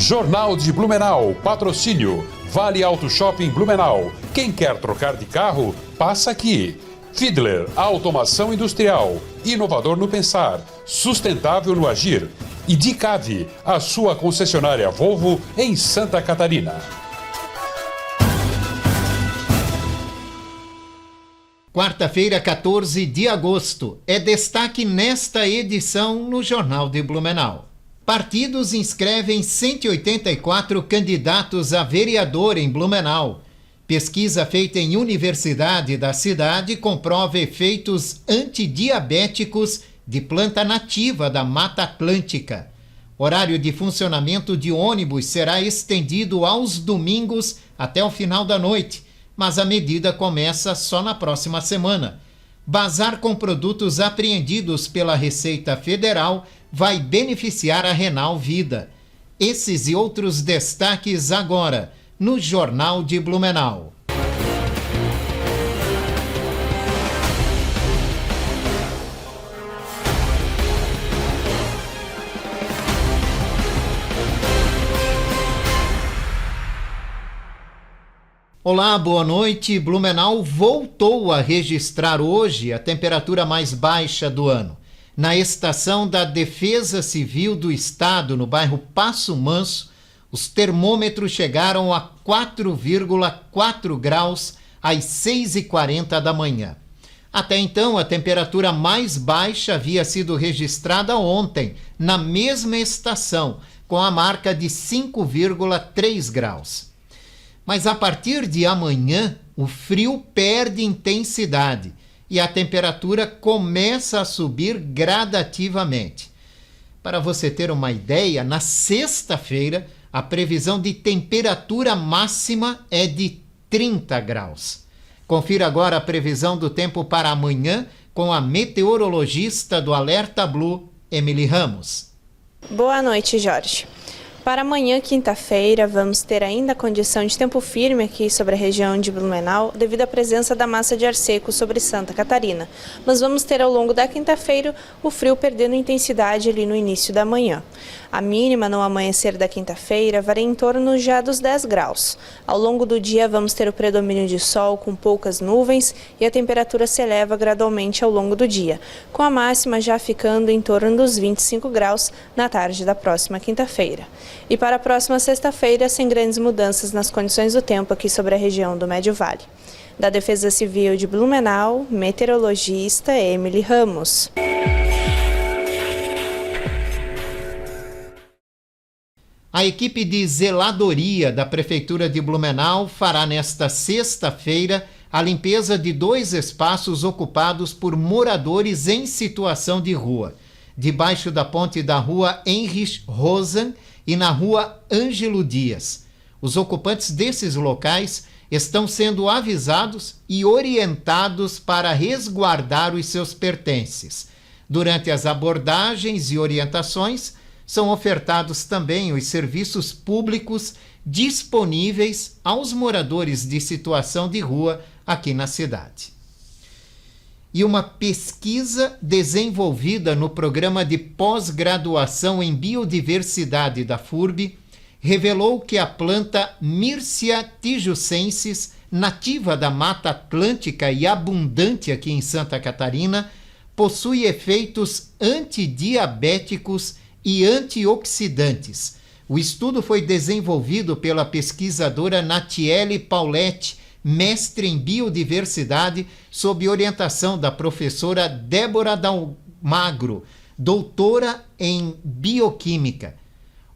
Jornal de Blumenau, patrocínio. Vale Auto Shopping Blumenau. Quem quer trocar de carro, passa aqui. Fiedler, automação industrial. Inovador no pensar, sustentável no agir. E Dicave, a sua concessionária Volvo em Santa Catarina. Quarta-feira, 14 de agosto, é destaque nesta edição no Jornal de Blumenau. Partidos inscrevem 184 candidatos a vereador em Blumenau. Pesquisa feita em universidade da cidade comprova efeitos antidiabéticos de planta nativa da Mata Atlântica. Horário de funcionamento de ônibus será estendido aos domingos até o final da noite, mas a medida começa só na próxima semana. Bazar com produtos apreendidos pela Receita Federal vai beneficiar a Renal Vida. Esses e outros destaques agora no Jornal de Blumenau. Olá, boa noite. Blumenau voltou a registrar hoje a temperatura mais baixa do ano. Na estação da Defesa Civil do Estado, no bairro Passo Manso, os termômetros chegaram a 4,4 graus às 6h40 da manhã. Até então, a temperatura mais baixa havia sido registrada ontem, na mesma estação, com a marca de 5,3 graus. Mas a partir de amanhã, o frio perde intensidade e a temperatura começa a subir gradativamente. Para você ter uma ideia, na sexta-feira, a previsão de temperatura máxima é de 30 graus. Confira agora a previsão do tempo para amanhã com a meteorologista do Alerta Blue, Emily Ramos. Boa noite, Jorge. Para amanhã, quinta-feira, vamos ter ainda a condição de tempo firme aqui sobre a região de Blumenau, devido à presença da massa de ar seco sobre Santa Catarina. Mas vamos ter ao longo da quinta-feira o frio perdendo intensidade ali no início da manhã. A mínima no amanhecer da quinta-feira varia em torno já dos 10 graus. Ao longo do dia vamos ter o predomínio de sol com poucas nuvens e a temperatura se eleva gradualmente ao longo do dia, com a máxima já ficando em torno dos 25 graus na tarde da próxima quinta-feira. E para a próxima sexta-feira, sem grandes mudanças nas condições do tempo aqui sobre a região do Médio Vale. Da Defesa Civil de Blumenau, meteorologista Emily Ramos. A equipe de zeladoria da Prefeitura de Blumenau fará nesta sexta-feira a limpeza de 2 espaços ocupados por moradores em situação de rua, debaixo da ponte da rua Heinrich Rosen e na rua Ângelo Dias. Os ocupantes desses locais estão sendo avisados e orientados para resguardar os seus pertences. Durante as abordagens e orientações, são ofertados também os serviços públicos disponíveis aos moradores de situação de rua aqui na cidade. E uma pesquisa desenvolvida no programa de pós-graduação em biodiversidade da FURB revelou que a planta Myrcia tijucensis, nativa da Mata Atlântica e abundante aqui em Santa Catarina, possui efeitos antidiabéticos e antioxidantes. O estudo foi desenvolvido pela pesquisadora Natiele Pauletti, mestre em biodiversidade, sob orientação da professora Débora Dalmagro, doutora em bioquímica.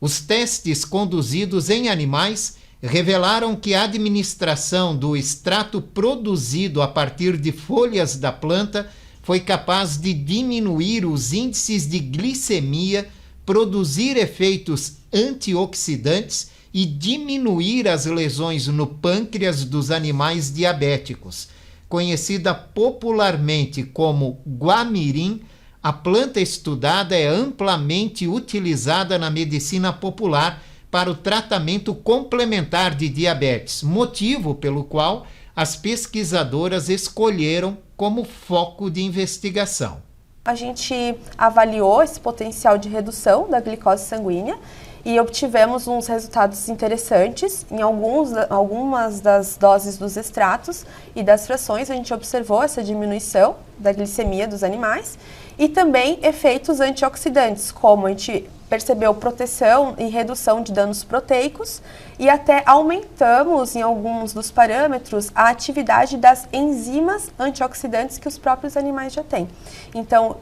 Os testes conduzidos em animais revelaram que a administração do extrato produzido a partir de folhas da planta foi capaz de diminuir os índices de glicemia, produzir efeitos antioxidantes e diminuir as lesões no pâncreas dos animais diabéticos. Conhecida popularmente como guamirim, a planta estudada é amplamente utilizada na medicina popular para o tratamento complementar de diabetes, motivo pelo qual as pesquisadoras escolheram como foco de investigação. A gente avaliou esse potencial de redução da glicose sanguínea e obtivemos uns resultados interessantes. Em algumas das doses dos extratos e das frações, a gente observou essa diminuição da glicemia dos animais e também efeitos antioxidantes, como a gente percebeu proteção e redução de danos proteicos e até aumentamos em alguns dos parâmetros a atividade das enzimas antioxidantes que os próprios animais já têm. Então,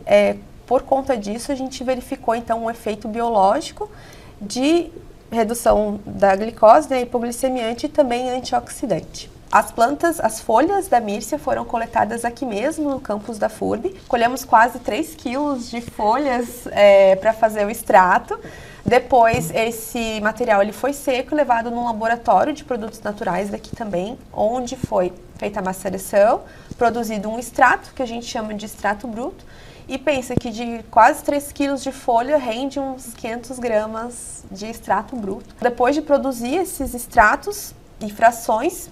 por conta disso, a gente verificou então um efeito biológico de redução da glicose, né, hipoglicemiante e também antioxidante. As plantas, as folhas da mírcia foram coletadas aqui mesmo no campus da FURB. Colhemos quase 3 quilos de folhas para fazer o extrato. Depois, esse material ele foi seco e levado num laboratório de produtos naturais daqui também, onde foi feita a maceração, produzido um extrato, que a gente chama de extrato bruto, e pensa que de quase 3 quilos de folha rende uns 500 gramas de extrato bruto. Depois de produzir esses extratos e frações,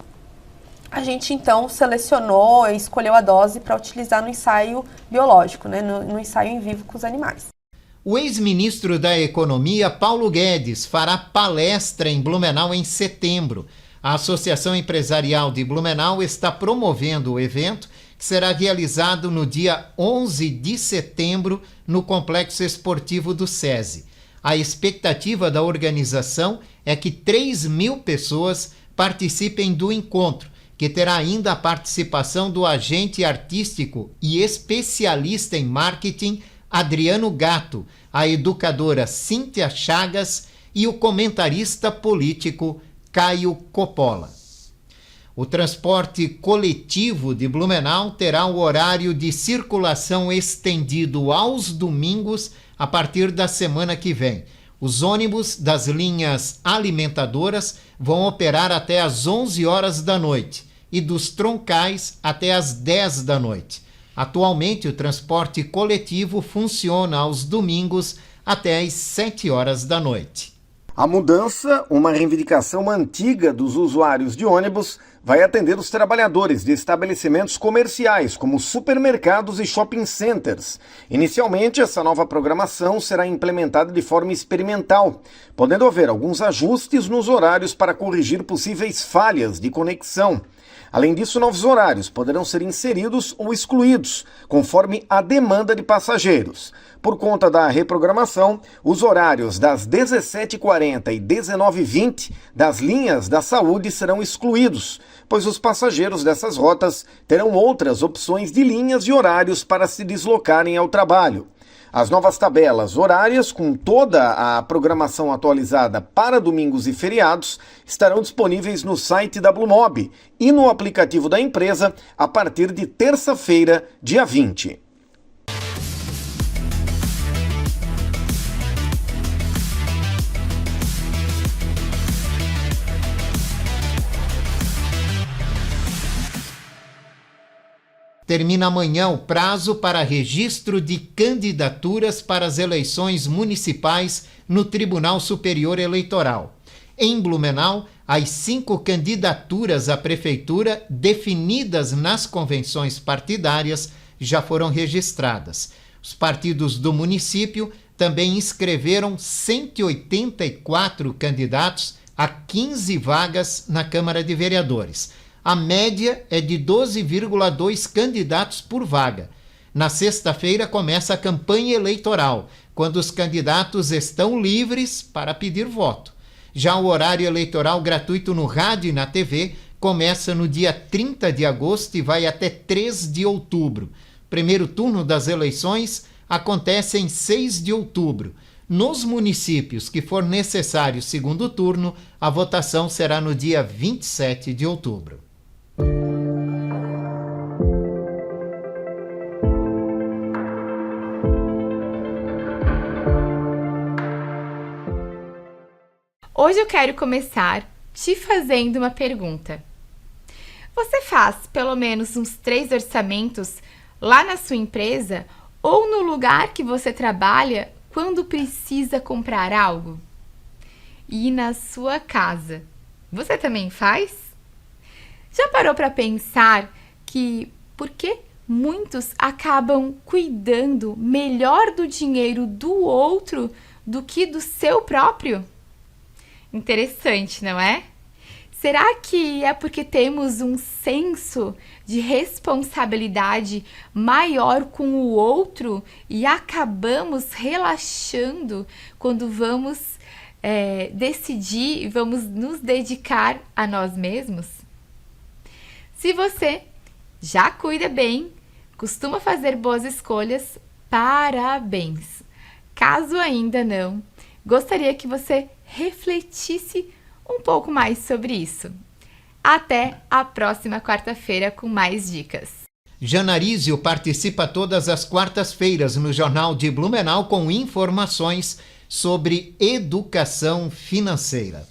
a gente então selecionou e escolheu a dose para utilizar no ensaio biológico, né, no ensaio em vivo com os animais. O ex-ministro da Economia, Paulo Guedes, fará palestra em Blumenau em setembro. A Associação Empresarial de Blumenau está promovendo o evento, que será realizado no dia 11 de setembro no Complexo Esportivo do SESI. A expectativa da organização é que 3.000 pessoas participem do encontro, que terá ainda a participação do agente artístico e especialista em marketing Adriano Gatto, a educadora Cíntia Chagas e o comentarista político Caio Coppola. O transporte coletivo de Blumenau terá o horário de circulação estendido aos domingos a partir da semana que vem. Os ônibus das linhas alimentadoras vão operar até às 11 horas da noite e dos troncais até às 10 da noite. Atualmente, o transporte coletivo funciona aos domingos até às 7 horas da noite. A mudança, uma reivindicação antiga dos usuários de ônibus, vai atender os trabalhadores de estabelecimentos comerciais, como supermercados e shopping centers. Inicialmente, essa nova programação será implementada de forma experimental, podendo haver alguns ajustes nos horários para corrigir possíveis falhas de conexão. Além disso, novos horários poderão ser inseridos ou excluídos, conforme a demanda de passageiros. Por conta da reprogramação, os horários das 17h40 e 19h20 das linhas da saúde serão excluídos, pois os passageiros dessas rotas terão outras opções de linhas e horários para se deslocarem ao trabalho. As novas tabelas horárias, com toda a programação atualizada para domingos e feriados, estarão disponíveis no site da Blumob e no aplicativo da empresa a partir de terça-feira, dia 20. Termina amanhã o prazo para registro de candidaturas para as eleições municipais no Tribunal Superior Eleitoral. Em Blumenau, as 5 candidaturas à prefeitura definidas nas convenções partidárias já foram registradas. Os partidos do município também inscreveram 184 candidatos a 15 vagas na Câmara de Vereadores. A média é de 12,2 candidatos por vaga. Na sexta-feira começa a campanha eleitoral, quando os candidatos estão livres para pedir voto. Já o horário eleitoral gratuito no rádio e na TV começa no dia 30 de agosto e vai até 3 de outubro. Primeiro turno das eleições acontece em 6 de outubro. Nos municípios que for necessário segundo turno, a votação será no dia 27 de outubro. Hoje eu quero começar te fazendo uma pergunta. Você faz pelo menos uns 3 orçamentos lá na sua empresa ou no lugar que você trabalha quando precisa comprar algo? E na sua casa, você também faz? Já parou para pensar que por que muitos acabam cuidando melhor do dinheiro do outro do que do seu próprio? Interessante, não é? Será que é porque temos um senso de responsabilidade maior com o outro e acabamos relaxando quando vamos decidir e vamos nos dedicar a nós mesmos? Se você já cuida bem, costuma fazer boas escolhas, parabéns! Caso ainda não, gostaria que você refletisse um pouco mais sobre isso. Até a próxima quarta-feira com mais dicas. Janarísio participa todas as quartas-feiras no Jornal de Blumenau com informações sobre educação financeira.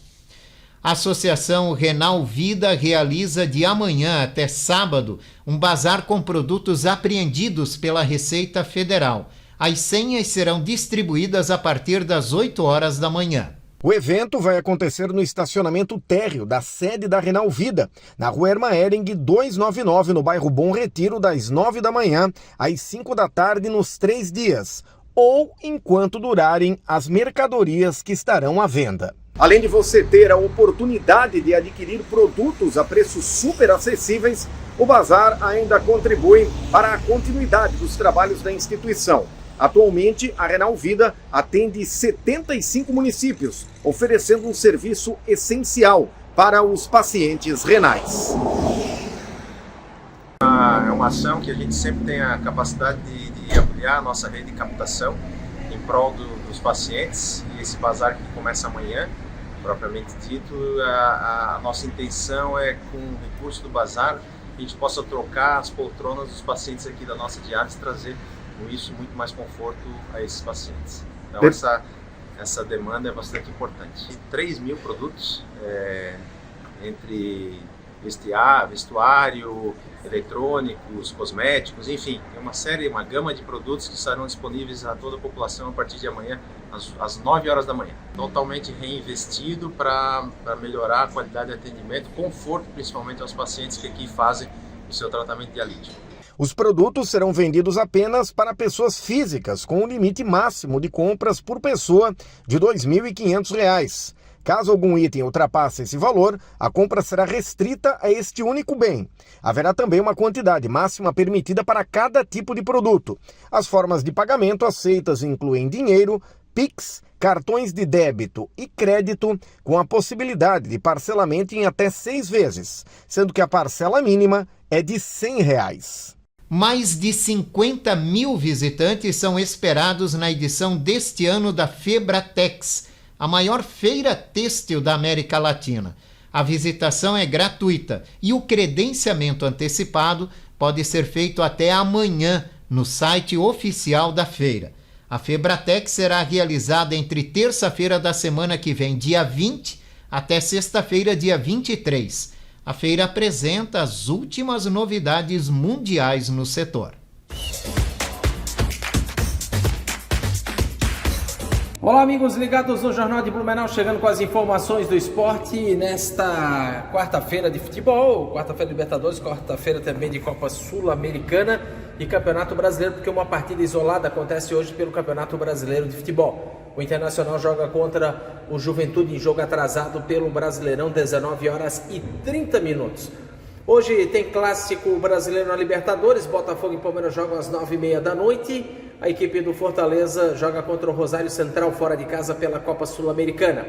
A Associação Renal Vida realiza de amanhã até sábado um bazar com produtos apreendidos pela Receita Federal. As senhas serão distribuídas a partir das 8 horas da manhã. O evento vai acontecer no estacionamento térreo da sede da Renal Vida, na Rua Erma Hering 299, no bairro Bom Retiro, das 9 da manhã às 5 da tarde nos 3 dias, ou enquanto durarem as mercadorias que estarão à venda. Além de você ter a oportunidade de adquirir produtos a preços super acessíveis, o bazar ainda contribui para a continuidade dos trabalhos da instituição. Atualmente, a Renal Vida atende 75 municípios, oferecendo um serviço essencial para os pacientes renais. É uma ação que a gente sempre tem a capacidade de ampliar a nossa rede de captação em prol dos pacientes. E esse bazar que começa amanhã, propriamente dito, a nossa intenção é, com o recurso do bazar, que a gente possa trocar as poltronas dos pacientes aqui da nossa diálise e trazer com isso muito mais conforto a esses pacientes. Então essa demanda é bastante importante. 3.000 produtos, entre vestuário, eletrônicos, cosméticos, enfim, tem uma gama de produtos que estarão disponíveis a toda a população a partir de amanhã, às 9 horas da manhã. Totalmente reinvestido para melhorar a qualidade de atendimento, conforto principalmente aos pacientes que aqui fazem o seu tratamento dialítico. Os produtos serão vendidos apenas para pessoas físicas, com um limite máximo de compras por pessoa de R$ 2.500. Caso algum item ultrapasse esse valor, a compra será restrita a este único bem. Haverá também uma quantidade máxima permitida para cada tipo de produto. As formas de pagamento aceitas incluem dinheiro, Pix, cartões de débito e crédito, com a possibilidade de parcelamento em até 6 vezes, sendo que a parcela mínima é de R$ 100. Mais de 50 mil visitantes são esperados na edição deste ano da Febratex, a maior feira têxtil da América Latina. A visitação é gratuita e o credenciamento antecipado pode ser feito até amanhã no site oficial da feira. A Febratex será realizada entre terça-feira da semana que vem, dia 20, até sexta-feira, dia 23. A feira apresenta as últimas novidades mundiais no setor. Olá, amigos ligados no Jornal de Blumenau, chegando com as informações do esporte nesta quarta-feira de futebol, quarta-feira de Libertadores, quarta-feira também de Copa Sul-Americana e Campeonato Brasileiro, porque uma partida isolada acontece hoje pelo Campeonato Brasileiro de Futebol. O Internacional joga contra o Juventude em jogo atrasado pelo Brasileirão, 19 horas e 30 minutos. Hoje tem clássico brasileiro na Libertadores, Botafogo e Palmeiras jogam às 9h30 da noite. A equipe do Fortaleza joga contra o Rosário Central fora de casa pela Copa Sul-Americana.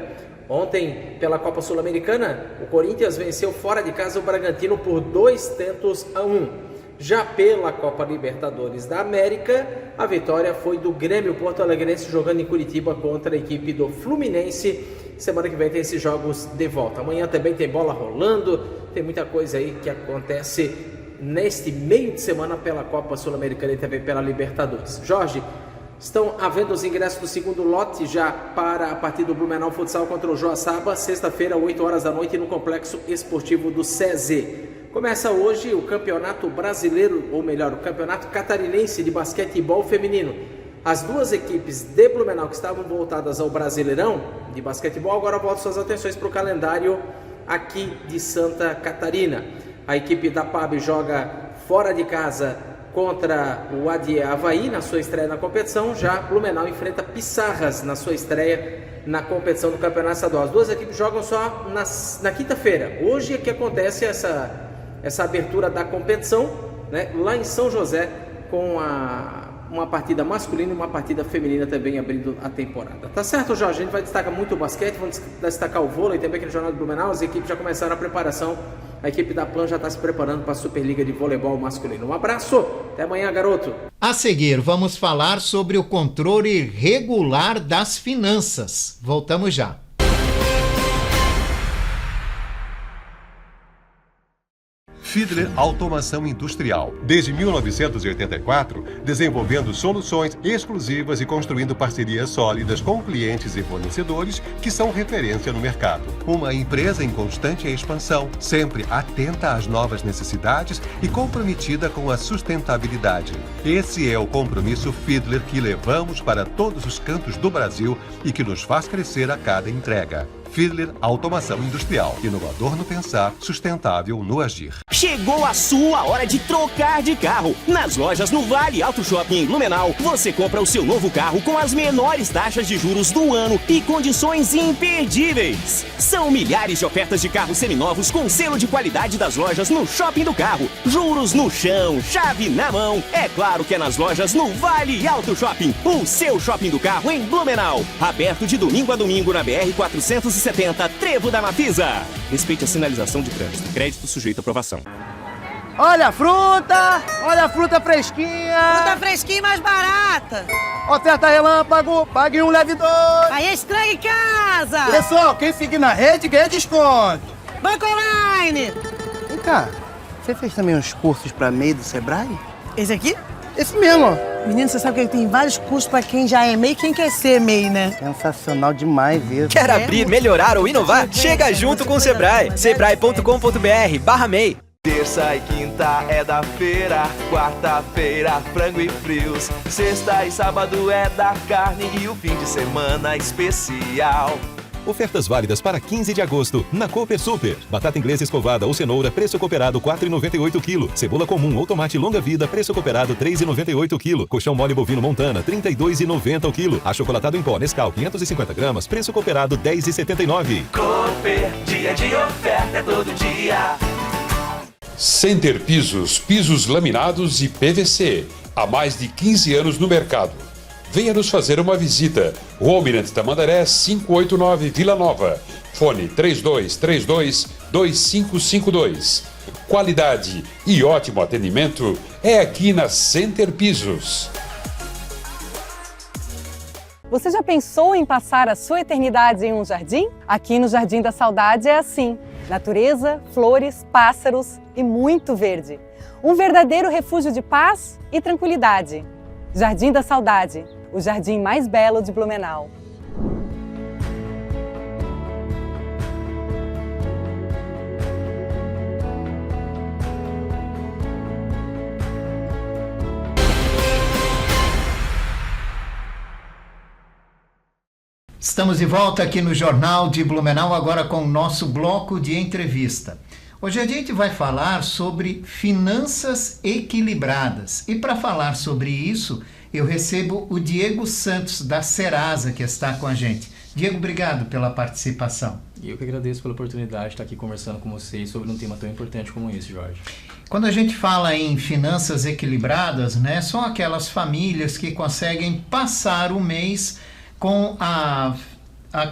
Ontem, pela Copa Sul-Americana, o Corinthians venceu fora de casa o Bragantino por 2-1. Já pela Copa Libertadores da América, a vitória foi do Grêmio Porto Alegrense jogando em Curitiba contra a equipe do Fluminense. Semana que vem tem esses jogos de volta. Amanhã também tem bola rolando, tem muita coisa aí que acontece neste meio de semana pela Copa Sul-Americana e também pela Libertadores. Jorge, estão havendo os ingressos do segundo lote já para a partida do Blumenau Futsal contra o Joaçaba, sexta-feira, 8 horas da noite, no Complexo Esportivo do SESI. Começa hoje o Campeonato Brasileiro, ou melhor, o Campeonato Catarinense de Basquetebol Feminino. As duas equipes de Blumenau que estavam voltadas ao Brasileirão de basquetebol agora voltam suas atenções para o calendário aqui de Santa Catarina. A equipe da PAB joga fora de casa contra o ADIE Avaí na sua estreia na competição. Já Blumenau enfrenta Pissarras na sua estreia na competição do Campeonato Estadual. As duas equipes jogam só na quinta-feira. Hoje é que acontece essa abertura da competição, né, lá em São José, com uma partida masculina e uma partida feminina também abrindo a temporada. Tá certo, Jorge? A gente vai destacar muito o basquete, vamos destacar o vôlei também aqui no Jornal do Blumenau. As equipes já começaram a preparação. A equipe da Plan já está se preparando para a Superliga de Voleibol Masculino. Um abraço, até amanhã, garoto. A seguir, vamos falar sobre o controle regular das finanças. Voltamos já. Fiedler Automação Industrial. Desde 1984, desenvolvendo soluções exclusivas e construindo parcerias sólidas com clientes e fornecedores que são referência no mercado. Uma empresa em constante expansão, sempre atenta às novas necessidades e comprometida com a sustentabilidade. Esse é o compromisso Fiedler que levamos para todos os cantos do Brasil e que nos faz crescer a cada entrega. Fiedler Automação Industrial. Inovador no pensar, sustentável no agir. Chegou a sua hora de trocar de carro. Nas lojas no Vale Auto Shopping em Blumenau, você compra o seu novo carro com as menores taxas de juros do ano e condições imperdíveis. São milhares de ofertas de carros seminovos com selo de qualidade das lojas no Shopping do Carro. Juros no chão, chave na mão. É claro que é nas lojas no Vale Auto Shopping, o seu shopping do carro em Blumenau. Aberto de domingo a domingo na BR-470, Trevo da Mafisa. Respeite a sinalização de trânsito. Crédito sujeito à aprovação. Olha a fruta fresquinha. Fruta fresquinha mais barata. Oferta relâmpago, pague um, leve dois. Aí estranha em casa. Pessoal, quem seguir na rede ganha desconto. Banco Online. Vem cá, você fez também uns cursos para MEI do Sebrae? Esse aqui? Esse mesmo, ó. Menino, você sabe que tem vários cursos pra quem já é MEI e quem quer ser MEI, né? Sensacional demais isso. Quer abrir, melhorar ou inovar? Chega junto com o Sebrae. Sebrae.com.br/MEI. Terça e quinta é da feira, quarta-feira frango e frios, sexta e sábado é da carne e o fim de semana especial. Ofertas válidas para 15 de agosto, na Cooper Super. Batata inglesa escovada ou cenoura, preço cooperado R$ 4,98 kg. Cebola comum ou tomate longa vida, preço cooperado R$ 3,98 kg. Colchão mole bovino Montana, R$ 32,90 o quilo. Achocolatado em pó Nescau, 550 gramas, preço cooperado R$ 10,79. Cooper, dia de oferta é todo dia. Center Pisos, pisos laminados e PVC. Há mais de 15 anos no mercado. Venha nos fazer uma visita. Rua Almirante Tamandaré, 589, Vila Nova. Fone 3232-2552. Qualidade e ótimo atendimento é aqui na Center Pisos. Você já pensou em passar a sua eternidade em um jardim? Aqui no Jardim da Saudade é assim. Natureza, flores, pássaros e muito verde. Um verdadeiro refúgio de paz e tranquilidade. Jardim da Saudade, o jardim mais belo de Blumenau. Estamos de volta aqui no Jornal de Blumenau, agora com o nosso bloco de entrevista. Hoje a gente vai falar sobre finanças equilibradas. E para falar sobre isso, eu recebo o Diego Santos, da Serasa, que está com a gente. Diego, obrigado pela participação. E eu que agradeço pela oportunidade de estar aqui conversando com vocês sobre um tema tão importante como esse, Jorge. Quando a gente fala em finanças equilibradas, né, são aquelas famílias que conseguem passar o mês com a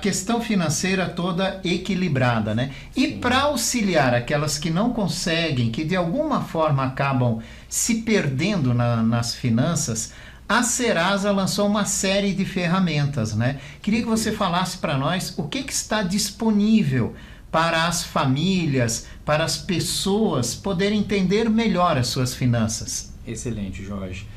questão financeira toda equilibrada, né? E para auxiliar aquelas que não conseguem, que de alguma forma acabam se perdendo nas finanças, a Serasa lançou uma série de ferramentas, né? Queria que você falasse para nós o que está disponível para as famílias, para as pessoas poderem entender melhor as suas finanças. Excelente, Jorge.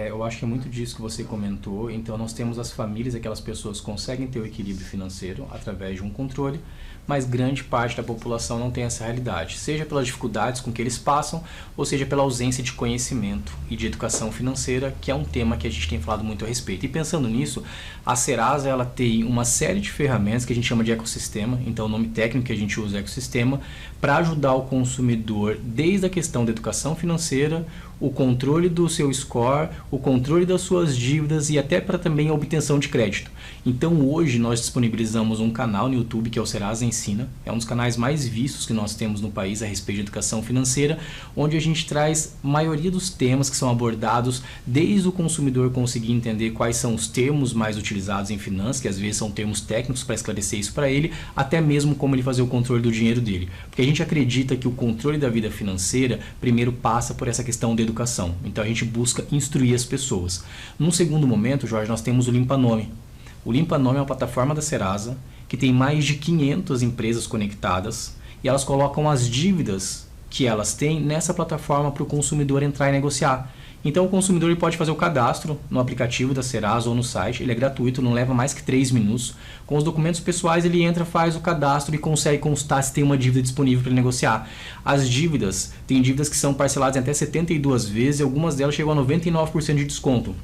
Eu acho que é muito disso que você comentou. Então nós temos as famílias, aquelas pessoas que conseguem ter o equilíbrio financeiro através de um controle, mas grande parte da população não tem essa realidade, seja pelas dificuldades com que eles passam, ou seja pela ausência de conhecimento e de educação financeira, que é um tema que a gente tem falado muito a respeito. E pensando nisso, a Serasa ela tem uma série de ferramentas que a gente chama de ecossistema, então o nome técnico que a gente usa é ecossistema, para ajudar o consumidor desde a questão da educação financeira, o controle do seu score, o controle das suas dívidas e até para também a obtenção de crédito. Então hoje nós disponibilizamos um canal no YouTube que é o Serasa Ensina, é um dos canais mais vistos que nós temos no país a respeito de educação financeira, onde a gente traz a maioria dos temas que são abordados, desde o consumidor conseguir entender quais são os termos mais utilizados em finanças, que às vezes são termos técnicos para esclarecer isso para ele, até mesmo como ele fazer o controle do dinheiro dele. Porque a gente acredita que o controle da vida financeira primeiro passa por essa questão da educação. Então a gente busca instruir as pessoas. Num segundo momento, Jorge, nós temos o Limpa Nome. O Limpa Nome é uma plataforma da Serasa que tem mais de 500 empresas conectadas e elas colocam as dívidas que elas têm nessa plataforma para o consumidor entrar e negociar. Então o consumidor ele pode fazer o cadastro no aplicativo da Serasa ou no site, ele é gratuito, não leva mais que 3 minutos. Com os documentos pessoais ele entra, faz o cadastro e consegue constar se tem uma dívida disponível para ele negociar. As dívidas, tem dívidas que são parceladas em até 72 vezes e algumas delas chegam a 99% de desconto.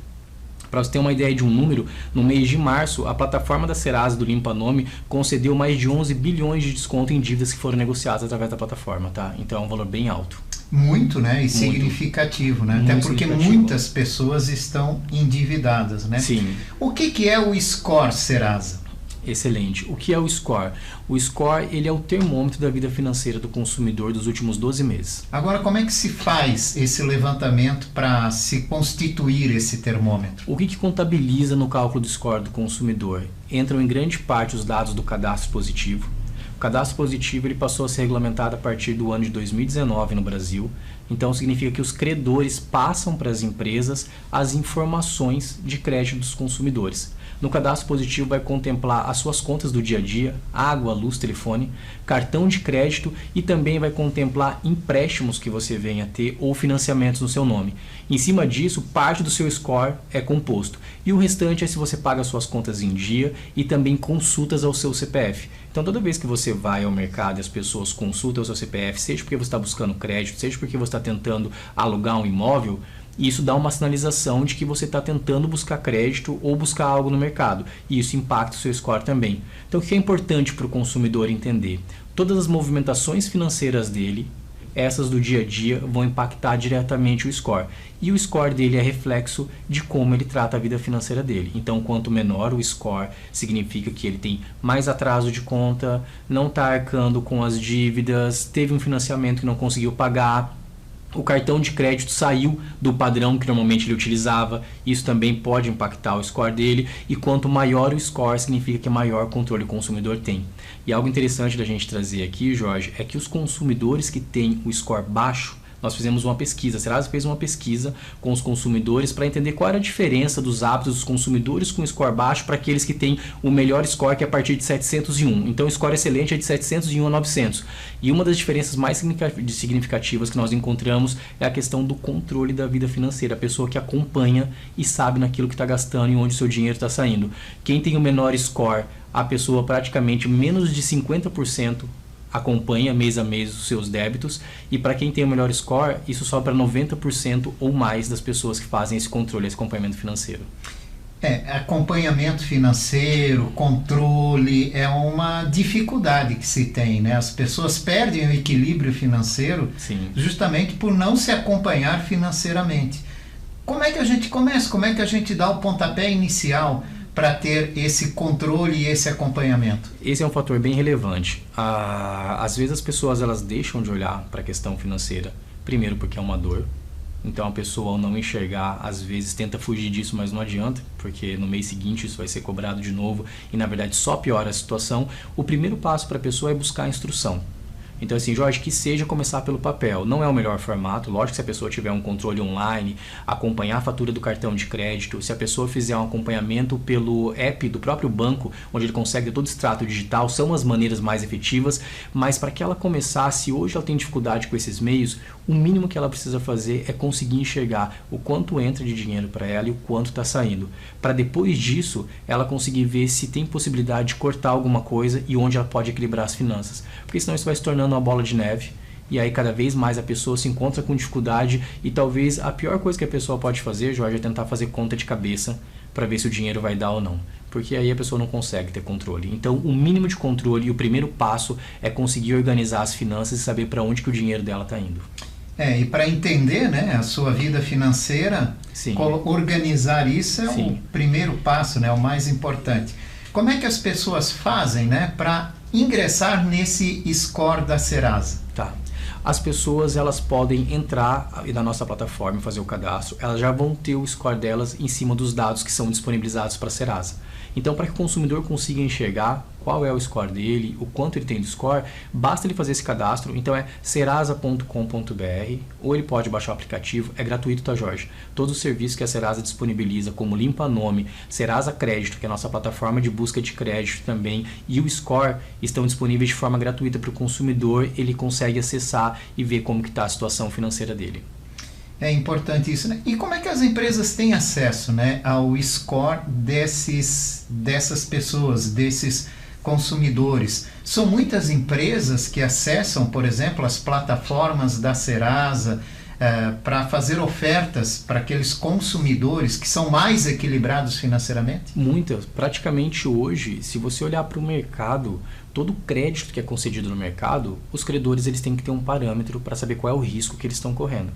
Para você ter uma ideia de um número, no mês de março, a plataforma da Serasa do Limpa Nome concedeu mais de 11 bilhões de desconto em dívidas que foram negociadas através da plataforma, tá? Então é um valor bem alto. Muito, né? E muito significativo, né? Até porque muitas pessoas estão endividadas, né? Sim. O que é o Score Serasa? Excelente. O que é o score? O score ele é o termômetro da vida financeira do consumidor dos últimos 12 meses. Agora, como é que se faz esse levantamento para se constituir esse termômetro? O que contabiliza no cálculo do score do consumidor? Entram em grande parte os dados do cadastro positivo. O cadastro positivo ele passou a ser regulamentado a partir do ano de 2019 no Brasil. Então significa que os credores passam para as empresas as informações de crédito dos consumidores. No cadastro positivo vai contemplar as suas contas do dia a dia, água, luz, telefone, cartão de crédito e também vai contemplar empréstimos que você venha a ter ou financiamentos no seu nome. Em cima disso, parte do seu score é composto. E o restante é se você paga suas contas em dia e também consultas ao seu CPF. Então toda vez que você vai ao mercado e as pessoas consultam o seu CPF, seja porque você está buscando crédito, seja porque você está tentando alugar um imóvel, isso dá uma sinalização de que você está tentando buscar crédito ou buscar algo no mercado. E isso impacta o seu score também. Então o que é importante para o consumidor entender? Todas as movimentações financeiras dele, essas do dia a dia, vão impactar diretamente o score. E o score dele é reflexo de como ele trata a vida financeira dele. Então quanto menor o score, significa que ele tem mais atraso de conta, não está arcando com as dívidas, teve um financiamento que não conseguiu pagar, o cartão de crédito saiu do padrão que normalmente ele utilizava, isso também pode impactar o score dele, e quanto maior o score, significa que maior controle o consumidor tem. E algo interessante da gente trazer aqui, Jorge, é que os consumidores que têm o score baixo, nós fizemos uma pesquisa, a Serasa fez uma pesquisa com os consumidores para entender qual era a diferença dos hábitos dos consumidores com score baixo para aqueles que têm o melhor score, que é a partir de 701. Então o score excelente é de 701 a 900. E uma das diferenças mais significativas que nós encontramos é a questão do controle da vida financeira, a pessoa que acompanha e sabe naquilo que está gastando e onde o seu dinheiro está saindo. Quem tem o menor score, a pessoa praticamente menos de 50% acompanha mês a mês os seus débitos, e para quem tem o melhor score, isso sobe para 90% ou mais das pessoas que fazem esse controle, esse acompanhamento financeiro. Acompanhamento financeiro, controle, é uma dificuldade que se tem, né? As pessoas perdem o equilíbrio financeiro. Sim. Justamente por não se acompanhar financeiramente. Como é que a gente começa? Como é que a gente dá o pontapé inicial para ter esse controle e esse acompanhamento? Esse é um fator bem relevante. Às vezes as pessoas elas deixam de olhar para a questão financeira, primeiro porque é uma dor. Então a pessoa, ao não enxergar, às vezes tenta fugir disso, mas não adianta, porque no mês seguinte isso vai ser cobrado de novo e na verdade só piora a situação. O primeiro passo para a pessoa é buscar a instrução. Então assim, Jorge, que seja começar pelo papel. Não é o melhor formato, lógico que se a pessoa tiver um controle online, acompanhar a fatura do cartão de crédito, se a pessoa fizer um acompanhamento pelo app do próprio banco, onde ele consegue todo o extrato digital, são as maneiras mais efetivas, mas para que ela começasse, hoje ela tem dificuldade com esses meios, o mínimo que ela precisa fazer é conseguir enxergar o quanto entra de dinheiro para ela e o quanto está saindo. Para depois disso, ela conseguir ver se tem possibilidade de cortar alguma coisa e onde ela pode equilibrar as finanças. Porque senão isso vai se tornando uma bola de neve, e aí cada vez mais a pessoa se encontra com dificuldade, e talvez a pior coisa que a pessoa pode fazer, Jorge, é tentar fazer conta de cabeça para ver se o dinheiro vai dar ou não, porque aí a pessoa não consegue ter controle. Então o mínimo de controle e o primeiro passo é conseguir organizar as finanças e saber para onde que o dinheiro dela está indo. E para entender, né, a sua vida financeira, organizar isso é o primeiro passo, né, o mais importante. Como é que as pessoas fazem, né, para ingressar nesse score da Serasa? Tá. As pessoas, elas podem entrar na nossa plataforma e fazer o cadastro, elas já vão ter o score delas em cima dos dados que são disponibilizados para a Serasa. Então, para que o consumidor consiga enxergar qual é o score dele, o quanto ele tem de score, basta ele fazer esse cadastro. Então é serasa.com.br, ou ele pode baixar o aplicativo, é gratuito, tá, Jorge? Todos os serviços que a Serasa disponibiliza, como Limpa Nome, Serasa Crédito, que é a nossa plataforma de busca de crédito também, e o score estão disponíveis de forma gratuita para o consumidor, ele consegue acessar e ver como que está a situação financeira dele. É importante isso, né? E como é que as empresas têm acesso, né, ao score dessas pessoas, desses consumidores? São muitas empresas que acessam, por exemplo, as plataformas da Serasa para fazer ofertas para aqueles consumidores que são mais equilibrados financeiramente? Muitas. Praticamente hoje, se você olhar para o mercado, todo o crédito que é concedido no mercado, os credores eles têm que ter um parâmetro para saber qual é o risco que eles estão correndo.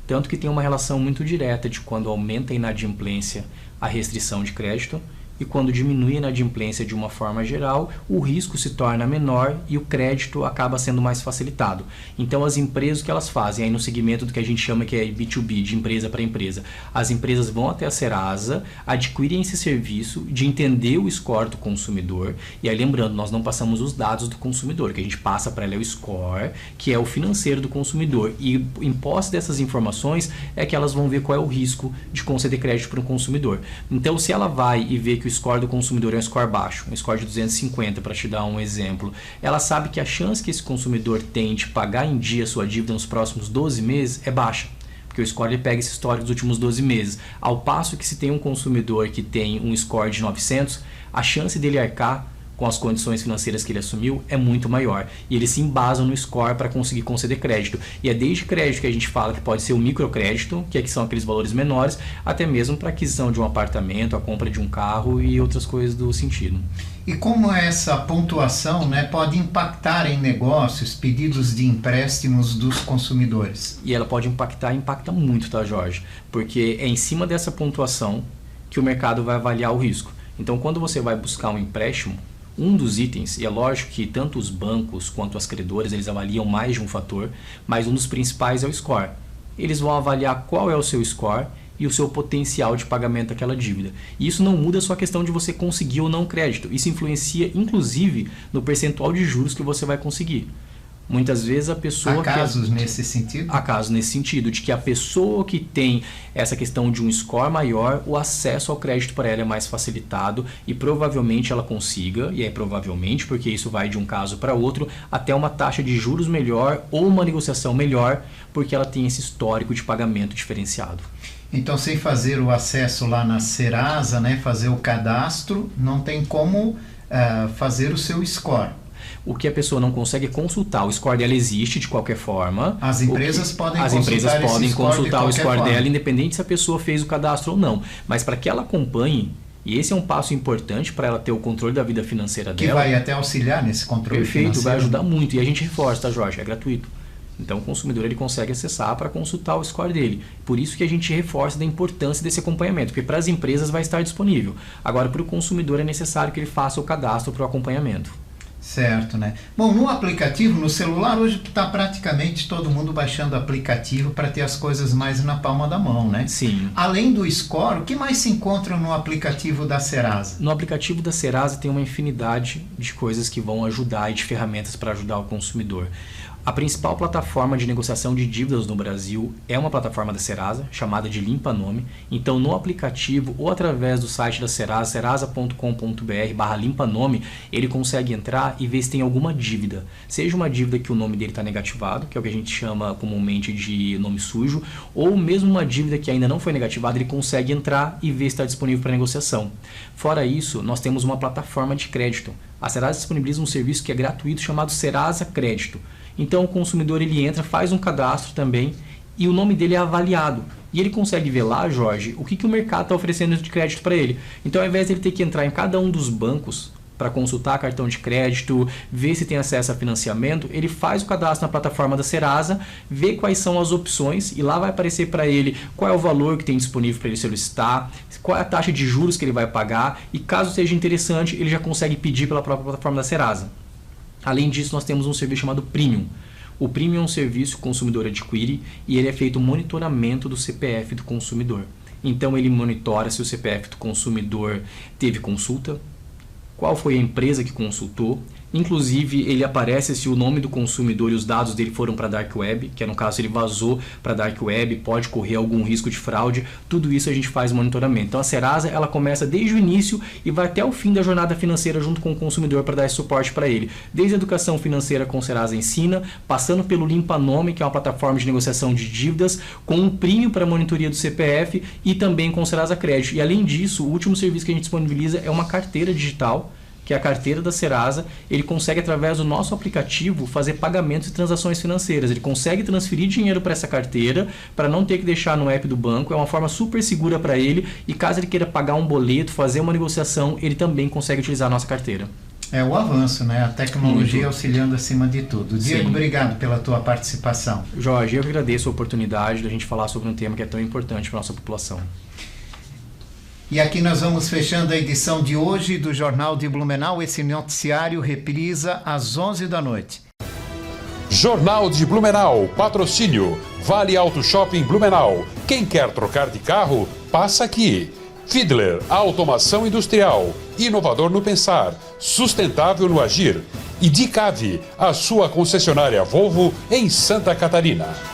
Tanto que tem uma relação muito direta de quando aumenta a inadimplência, a restrição de crédito, e quando diminui a inadimplência de uma forma geral, o risco se torna menor e o crédito acaba sendo mais facilitado. Então as empresas, o que elas fazem, aí no segmento do que a gente chama que é B2B, de empresa para empresa, as empresas vão até a Serasa, adquirem esse serviço de entender o score do consumidor, e aí lembrando, nós não passamos os dados do consumidor, o que a gente passa para ela é o score, que é o financeiro do consumidor, e em posse dessas informações é que elas vão ver qual é o risco de conceder crédito para um consumidor. Então se ela vai e vê que o score do consumidor é um score baixo, um score de 250, para te dar um exemplo, ela sabe que a chance que esse consumidor tem de pagar em dia a sua dívida nos próximos 12 meses é baixa, porque o score ele pega esse histórico dos últimos 12 meses, ao passo que se tem um consumidor que tem um score de 900, a chance dele arcar com as condições financeiras que ele assumiu é muito maior, e eles se embasam no score para conseguir conceder crédito, e é desde crédito que a gente fala que pode ser o microcrédito, que são aqueles valores menores, até mesmo para aquisição de um apartamento, a compra de um carro e outras coisas do sentido. E como essa pontuação, né, pode impactar em negócios, pedidos de empréstimos dos consumidores? E ela pode impacta muito, tá, Jorge? Porque é em cima dessa pontuação que o mercado vai avaliar o risco. Então quando você vai buscar um empréstimo, um dos itens, e é lógico que tanto os bancos quanto as credoras, eles avaliam mais de um fator, mas um dos principais é o score. Eles vão avaliar qual é o seu score e o seu potencial de pagamento daquela dívida. E isso não muda só a questão de você conseguir ou não crédito. Isso influencia, inclusive, no percentual de juros que você vai conseguir. Muitas vezes a pessoa... Há casos nesse sentido? Há casos nesse sentido, de que a pessoa que tem essa questão de um score maior, o acesso ao crédito para ela é mais facilitado e provavelmente ela consiga, e é provavelmente, porque isso vai de um caso para outro, até uma taxa de juros melhor ou uma negociação melhor, porque ela tem esse histórico de pagamento diferenciado. Então, sem fazer o acesso lá na Serasa, né, fazer o cadastro, não tem como fazer o seu score. O que a pessoa não consegue é consultar. O score dela existe de qualquer forma. As empresas podem consultar o score dela, independente se a pessoa fez o cadastro ou não. Mas para que ela acompanhe, e esse é um passo importante para ela ter o controle da vida financeira dela. Que vai até auxiliar nesse controle financeiro. Perfeito, vai ajudar muito. E a gente reforça, tá, Jorge? É gratuito. Então o consumidor ele consegue acessar para consultar o score dele. Por isso que a gente reforça da importância desse acompanhamento, porque para as empresas vai estar disponível. Agora, para o consumidor é necessário que ele faça o cadastro para o acompanhamento. Certo, né? Bom, no aplicativo, no celular, hoje está praticamente todo mundo baixando o aplicativo para ter as coisas mais na palma da mão, né? Sim. Além do score, o que mais se encontra no aplicativo da Serasa? No aplicativo da Serasa tem uma infinidade de coisas que vão ajudar e de ferramentas para ajudar o consumidor. A principal plataforma de negociação de dívidas no Brasil é uma plataforma da Serasa, chamada de Limpa Nome. Então, no aplicativo ou através do site da Serasa, serasa.com.br/limpa nome, ele consegue entrar e ver se tem alguma dívida. Seja uma dívida que o nome dele está negativado, que é o que a gente chama comumente de nome sujo, ou mesmo uma dívida que ainda não foi negativada, ele consegue entrar e ver se está disponível para negociação. Fora isso, nós temos uma plataforma de crédito. A Serasa disponibiliza um serviço que é gratuito chamado Serasa Crédito. Então o consumidor ele entra, faz um cadastro também e o nome dele é avaliado. E ele consegue ver lá, Jorge, o que o mercado está oferecendo de crédito para ele. Então ao invés de ele ter que entrar em cada um dos bancos para consultar cartão de crédito, ver se tem acesso a financiamento, ele faz o cadastro na plataforma da Serasa, vê quais são as opções e lá vai aparecer para ele qual é o valor que tem disponível para ele solicitar, qual é a taxa de juros que ele vai pagar e caso seja interessante, ele já consegue pedir pela própria plataforma da Serasa. Além disso, nós temos um serviço chamado Premium. O Premium é um serviço que o consumidor adquire e ele é feito monitoramento do CPF do consumidor. Então ele monitora se o CPF do consumidor teve consulta, qual foi a empresa que consultou, inclusive ele aparece se o nome do consumidor e os dados dele foram para a Dark Web, que é no caso se ele vazou para a Dark Web, pode correr algum risco de fraude, tudo isso a gente faz monitoramento. Então a Serasa ela começa desde o início e vai até o fim da jornada financeira junto com o consumidor para dar esse suporte para ele. Desde a educação financeira com Serasa Ensina, passando pelo Limpa Nome, que é uma plataforma de negociação de dívidas, com um prêmio para monitoria do CPF e também com Serasa Crédito. E além disso, o último serviço que a gente disponibiliza é uma carteira digital, que é a carteira da Serasa. Ele consegue, através do nosso aplicativo, fazer pagamentos e transações financeiras. Ele consegue transferir dinheiro para essa carteira, para não ter que deixar no app do banco. É uma forma super segura para ele. E caso ele queira pagar um boleto, fazer uma negociação, ele também consegue utilizar a nossa carteira. É o avanço, né? A tecnologia auxiliando acima de tudo. Diego, obrigado pela tua participação. Jorge, eu que agradeço a oportunidade de a gente falar sobre um tema que é tão importante para a nossa população. E aqui nós vamos fechando a edição de hoje do Jornal de Blumenau. Esse noticiário reprisa às 11 da noite. Jornal de Blumenau, patrocínio, Vale Auto Shopping Blumenau. Quem quer trocar de carro, passa aqui. Fiedler, automação industrial, inovador no pensar, sustentável no agir. E Dicave, a sua concessionária Volvo em Santa Catarina.